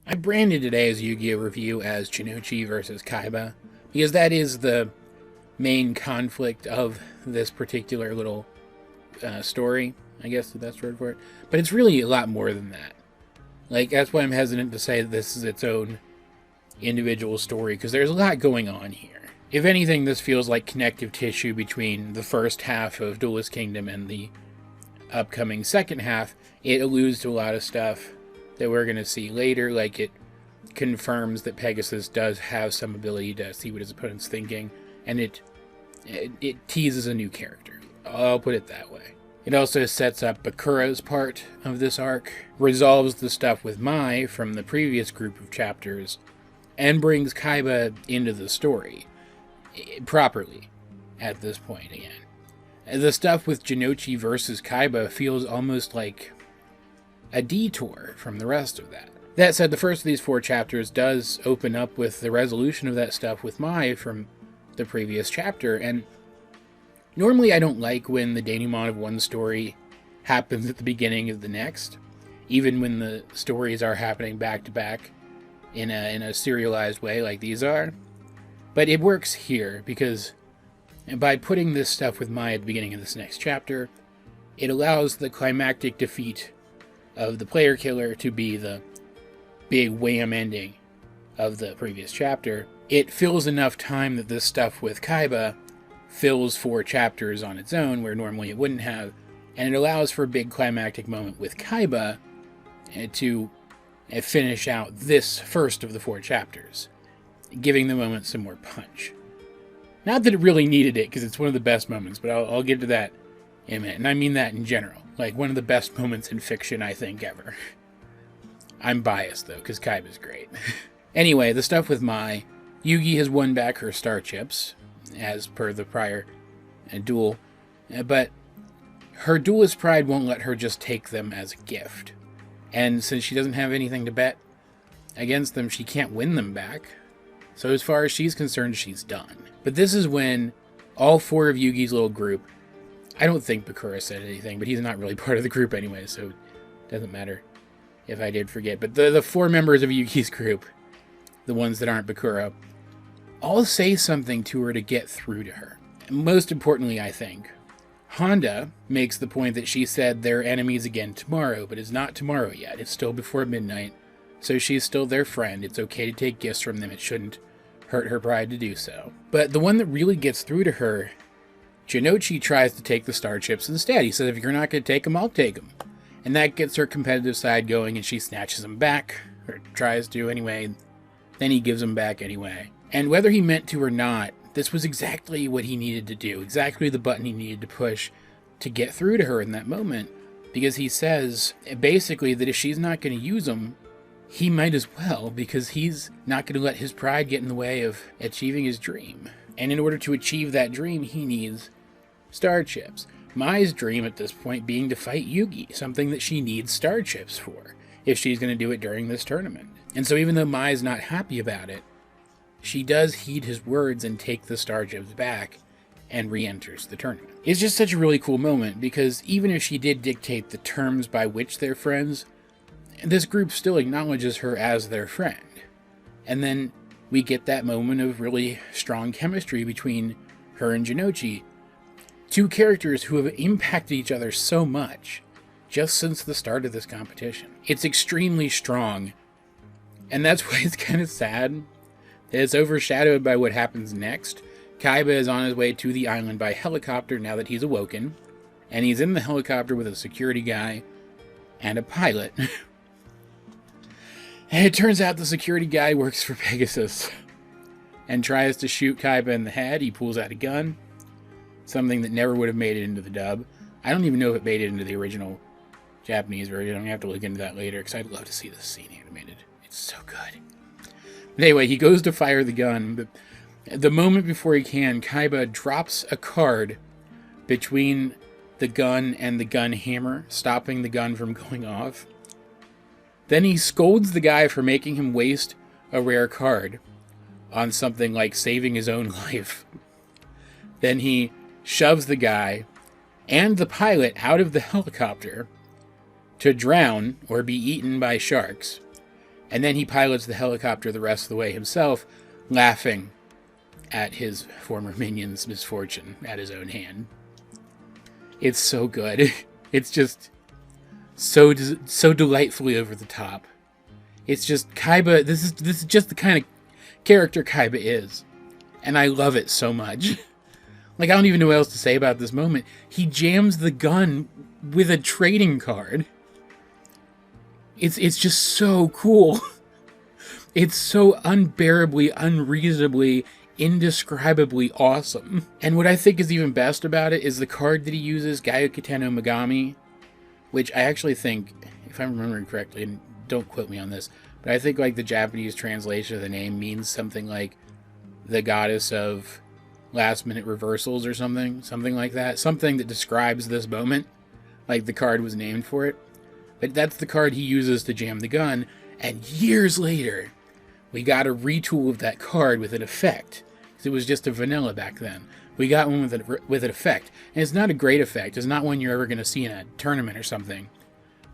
I branded today's Yu-Gi-Oh! Review as Jonouchi versus Kaiba, because that is the main conflict of this particular little story, I guess the best word for it. But it's really a lot more than that. Like, that's why I'm hesitant to say that this is its own individual story, because there's a lot going on here. If anything, this feels like connective tissue between the first half of Duelist Kingdom and the upcoming second half. It alludes to a lot of stuff that we're going to see later, like it confirms that Pegasus does have some ability to see what his opponent's thinking, and it teases a new character. I'll put it that way. It also sets up Bakura's part of this arc, resolves the stuff with Mai from the previous group of chapters, and brings Kaiba into the story properly at this point again. The stuff with Jonouchi versus Kaiba feels almost like a detour from the rest of that. That said, the first of these 4 chapters does open up with the resolution of that stuff with Mai from the previous chapter, and normally I don't like when the denouement of one story happens at the beginning of the next, even when the stories are happening back to back in a serialized way like these are. But it works here because by putting this stuff with Mai at the beginning of this next chapter, it allows the climactic defeat of the player killer to be the big wham ending of the previous chapter. It fills enough time that this stuff with Kaiba fills 4 chapters on its own, where normally it wouldn't have, and it allows for a big climactic moment with Kaiba to finish out this first of the 4 chapters, giving the moment some more punch. Not that it really needed it, because it's one of the best moments, but I'll get to that in a minute, and I mean that in general. Like, one of the best moments in fiction, I think, ever. I'm biased, though, because Kaiba's great. Anyway, the stuff with Mai. Yugi has won back her star chips, as per the prior duel, but her duelist pride won't let her just take them as a gift. And since she doesn't have anything to bet against them, she can't win them back. So as far as she's concerned, she's done. But this is when all 4 of Yugi's little group, I don't think Bakura said anything, but he's not really part of the group anyway, so it doesn't matter if I did forget. But the 4 members of Yugi's group, the ones that aren't Bakura, all say something to her to get through to her. And most importantly, I think, Honda makes the point that she said they're enemies again tomorrow, but it's not tomorrow yet. It's still before midnight, so she's still their friend. It's okay to take gifts from them. It shouldn't hurt her pride to do so. But the one that really gets through to her, Jonouchi tries to take the star chips instead. He says, if you're not going to take them, I'll take them. And that gets her competitive side going, and she snatches them back, or tries to anyway. Then he gives them back anyway. And whether he meant to or not, this was exactly what he needed to do, exactly the button he needed to push to get through to her in that moment, because he says, basically, that if she's not going to use them, he might as well, because he's not going to let his pride get in the way of achieving his dream. And in order to achieve that dream, he needs star chips. Mai's dream at this point being to fight Yugi, something that she needs star chips for, if she's going to do it during this tournament. And so even though Mai's not happy about it, she does heed his words and take the star chips back and re-enters the tournament. It's just such a really cool moment, because even if she did dictate the terms by which they're friends, this group still acknowledges her as their friend. And then we get that moment of really strong chemistry between her and Jonouchi, 2 characters who have impacted each other so much just since the start of this competition. It's extremely strong, and that's why it's kind of sad that it's overshadowed by what happens next. Kaiba is on his way to the island by helicopter now that he's awoken, and he's in the helicopter with a security guy and a pilot. And it turns out the security guy works for Pegasus and tries to shoot Kaiba in the head. He pulls out a gun, something that never would have made it into the dub. I don't even know if it made it into the original Japanese version. I'm going to have to look into that later, because I'd love to see this scene animated. It's so good. But anyway, he goes to fire the gun, but the moment before he can, Kaiba drops a card between the gun and the gun hammer, stopping the gun from going off. Then he scolds the guy for making him waste a rare card on something like saving his own life. Then he shoves the guy and the pilot out of the helicopter to drown or be eaten by sharks. And then he pilots the helicopter the rest of the way himself, laughing at his former minion's misfortune at his own hand. It's so good. It's just so delightfully over the top. It's just Kaiba. This is just the kind of character Kaiba is, and I love it so much. Like, I don't even know what else to say about this moment. He jams the gun with a trading card. It's just so cool. It's so unbearably, unreasonably, indescribably awesome. And what I think is even best about it is the card that he uses, Gyokuten no Megami, which I actually think, if I'm remembering correctly, and don't quote me on this, but I think like the Japanese translation of the name means something like the goddess of last minute reversals or something like that. Something that describes this moment, like the card was named for it. But that's the card he uses to jam the gun, and years later, we got a retool of that card with an effect. Because it was just a vanilla back then. We got one with an effect. And it's not a great effect. It's not one you're ever going to see in a tournament or something.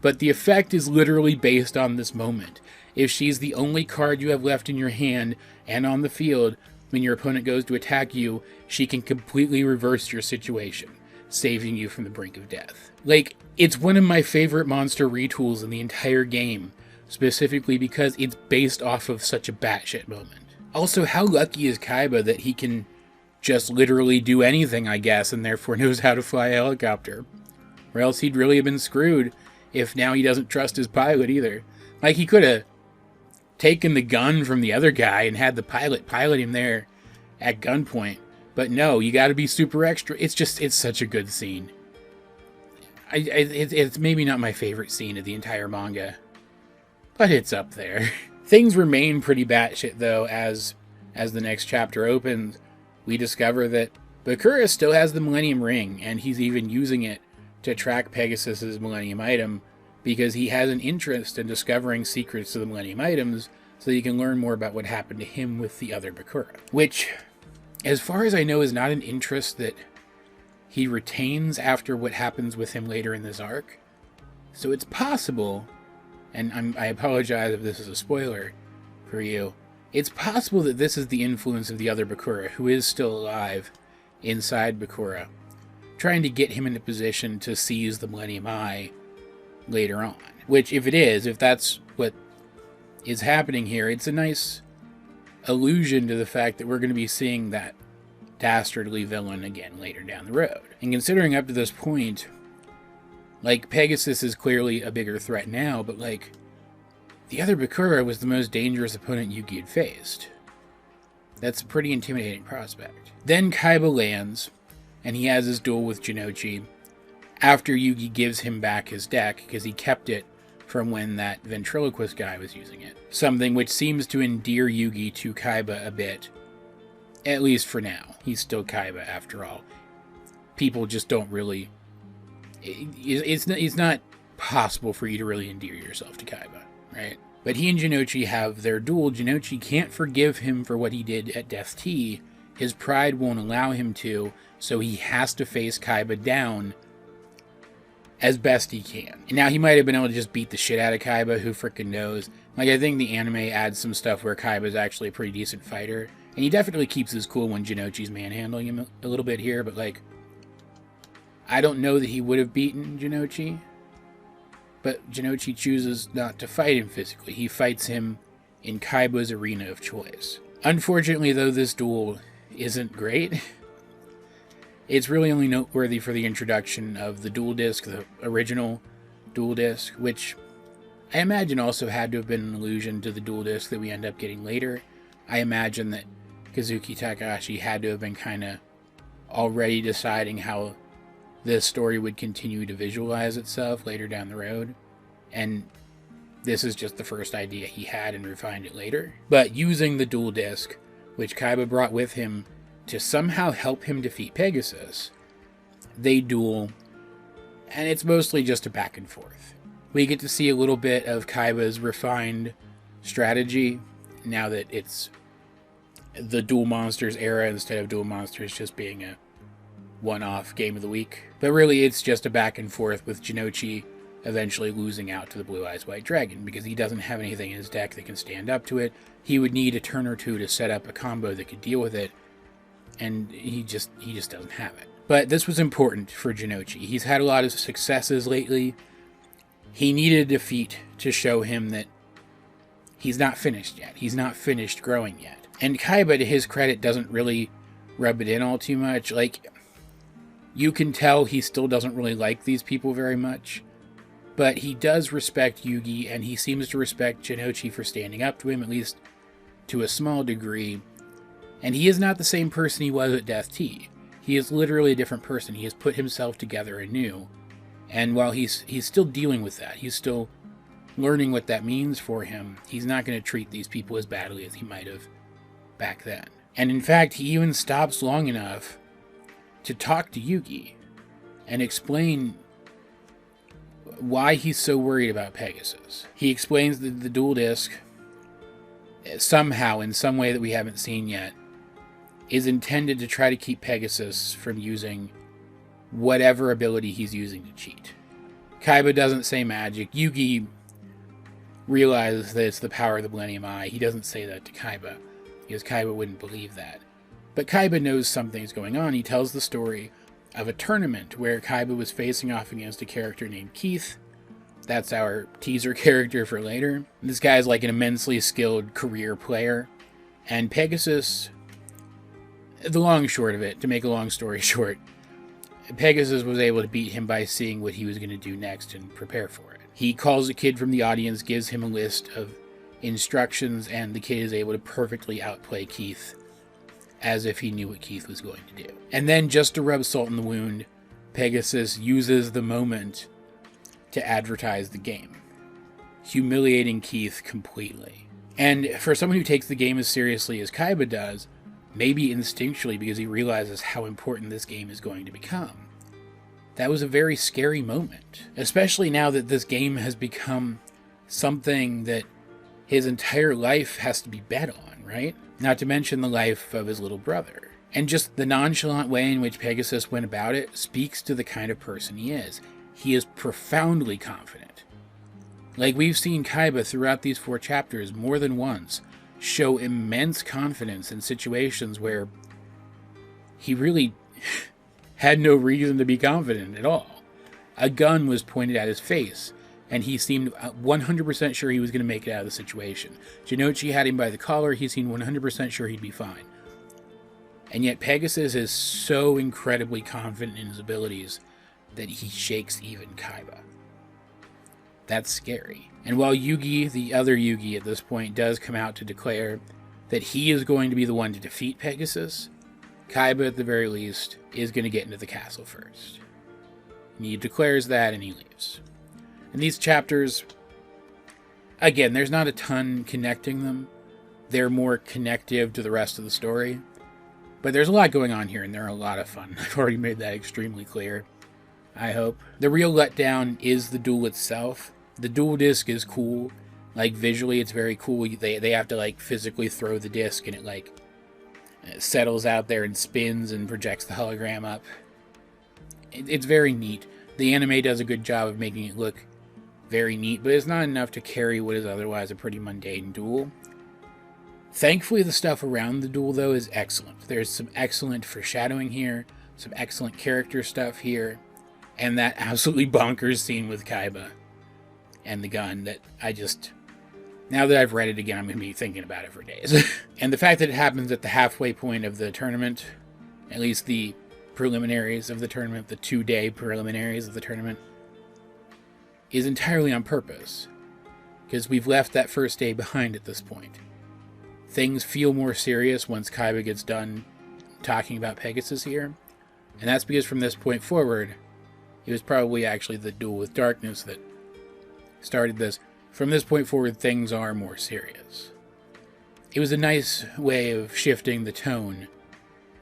But the effect is literally based on this moment. If she's the only card you have left in your hand and on the field, when your opponent goes to attack you, she can completely reverse your situation, saving you from the brink of death. Like, it's one of my favorite monster retools in the entire game, specifically because it's based off of such a batshit moment. Also, how lucky is Kaiba that he can just literally do anything, I guess, and therefore knows how to fly a helicopter? Or else he'd really have been screwed if now he doesn't trust his pilot either. Like, he could have taken the gun from the other guy and had the pilot him there at gunpoint. But no, you gotta be super extra. It's such a good scene. It's maybe not my favorite scene of the entire manga, but it's up there. Things remain pretty batshit though, as the next chapter opens. We discover that Bakura still has the Millennium Ring, and he's even using it to track Pegasus's Millennium Item, because he has an interest in discovering secrets to the Millennium Items, so he can learn more about what happened to him with the other Bakura. Which, as far as I know, is not an interest that he retains after what happens with him later in this arc. So it's possible, and I apologize if this is a spoiler for you, it's possible that this is the influence of the other Bakura, who is still alive inside Bakura, trying to get him in a position to seize the Millennium Eye later on. Which, if that's what is happening here, it's a nice allusion to the fact that we're going to be seeing that dastardly villain again later down the road. And considering up to this point, like, Pegasus is clearly a bigger threat now, but like, the other Bakura was the most dangerous opponent Yugi had faced. That's a pretty intimidating prospect. Then Kaiba lands, and he has his duel with Jonouchi, after Yugi gives him back his deck, because he kept it from when that ventriloquist guy was using it. Something which seems to endear Yugi to Kaiba a bit, at least for now. He's still Kaiba, after all. People just don't really... It's not possible for you to really endear yourself to Kaiba, right? But he and Jonouchi have their duel. Jonouchi can't forgive him for what he did at Death Tea. His pride won't allow him to, so he has to face Kaiba down as best he can. And now he might have been able to just beat the shit out of Kaiba, who frickin' knows. Like, I think the anime adds some stuff where Kaiba's actually a pretty decent fighter. And he definitely keeps his cool when Jonouchi's manhandling him a little bit here, but like, I don't know that he would have beaten Jonouchi. But Jonouchi chooses not to fight him physically. He fights him in Kaiba's arena of choice. Unfortunately, though, this duel isn't great. It's really only noteworthy for the introduction of the dual disc, the original dual disc, which I imagine also had to have been an allusion to the dual disc that we end up getting later. I imagine that Kazuki Takahashi had to have been kind of already deciding how this story would continue to visualize itself later down the road, and this is just the first idea he had and refined it later. But using the dual disc, which Kaiba brought with him to somehow help him defeat Pegasus, they duel, and it's mostly just a back and forth. We get to see a little bit of Kaiba's refined strategy now that it's the Duel Monsters era instead of Duel Monsters just being a one-off game of the week. But really, it's just a back and forth with Jonouchi eventually losing out to the Blue Eyes White Dragon, because he doesn't have anything in his deck that can stand up to it. He would need a turn or two to set up a combo that could deal with it, and he just doesn't have it. But this was important for Jonouchi. He's had a lot of successes lately. He needed a defeat to show him that he's not finished yet. He's not finished growing yet. And Kaiba, to his credit, doesn't really rub it in all too much. Like, you can tell he still doesn't really like these people very much. But he does respect Yugi, and he seems to respect Jonouchi for standing up to him, at least to a small degree. And he is not the same person he was at Death Tea. He is literally a different person. He has put himself together anew. And while he's still dealing with that, he's still learning what that means for him, he's not going to treat these people as badly as he might have back then. And in fact, he even stops long enough to talk to Yugi and explain why he's so worried about Pegasus. He explains that the dual disc, somehow, in some way that we haven't seen yet, is intended to try to keep Pegasus from using whatever ability he's using to cheat. Kaiba doesn't say magic. Yugi realizes that it's the power of the Millennium Eye. He doesn't say that to Kaiba, because Kaiba wouldn't believe that. But Kaiba knows something's going on. He tells the story of a tournament where Kaiba was facing off against a character named Keith. That's our teaser character for later. This guy's like an immensely skilled career player. And Pegasus, the long short of it, to make a long story short, Pegasus was able to beat him by seeing what he was going to do next and prepare for it. He calls a kid from the audience, gives him a list of instructions, and the kid is able to perfectly outplay Keith as if he knew what Keith was going to do. And then, just to rub salt in the wound, Pegasus uses the moment to advertise the game, humiliating Keith completely. And for someone who takes the game as seriously as Kaiba does, maybe instinctually because he realizes how important this game is going to become, that was a very scary moment. Especially now that this game has become something that his entire life has to be bet on, right? Not to mention the life of his little brother. And just the nonchalant way in which Pegasus went about it speaks to the kind of person he is. He is profoundly confident. Like, we've seen Kaiba throughout these 4 chapters more than once show immense confidence in situations where he really had no reason to be confident at all. A gun was pointed at his face, and he seemed 100% sure he was going to make it out of the situation. Jonouchi had him by the collar. He seemed 100% sure he'd be fine. And yet Pegasus is so incredibly confident in his abilities that he shakes even Kaiba. That's scary. And while Yugi, the other Yugi at this point, does come out to declare that he is going to be the one to defeat Pegasus, Kaiba, at the very least, is going to get into the castle first. And he declares that, and he leaves. And these chapters, again, there's not a ton connecting them. They're more connective to the rest of the story. But there's a lot going on here, and they're a lot of fun. I've already made that extremely clear, I hope. The real letdown is the duel itself. The dual disc is cool. Like, visually, it's very cool. They have to, like, physically throw the disc, and it settles out there and spins and projects the hologram up. It's very neat. The anime does a good job of making it look very neat, but it's not enough to carry what is otherwise a pretty mundane duel. Thankfully, the stuff around the duel, though, is excellent. There's some excellent foreshadowing here, some excellent character stuff here, and that absolutely bonkers scene with Kaiba and the gun that now that I've read it again, I'm going to be thinking about it for days. And the fact that it happens at the halfway point of the tournament, at least the preliminaries of the tournament, the 2-day preliminaries of the tournament, is entirely on purpose, because we've left that first day behind at this point. Things feel more serious once Kaiba gets done talking about Pegasus here, and that's because from this point forward, it was probably actually the duel with darkness that started this. From this point forward, things are more serious. It was a nice way of shifting the tone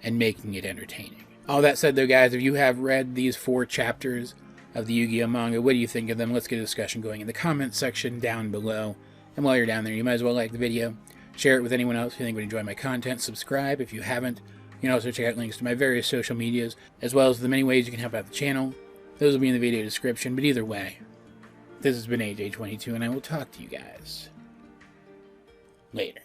and making it entertaining. All that said, though, guys, if you have read these 4 chapters of the Yu-Gi-Oh! Manga, what do you think of them? Let's get a discussion going in the comments section down below. And while you're down there, you might as well like the video, share it with anyone else who you think would enjoy my content, subscribe if you haven't. You can also check out links to my various social medias, as well as the many ways you can help out the channel. Those will be in the video description, but either way, This has been AJ22, and I will talk to you guys later.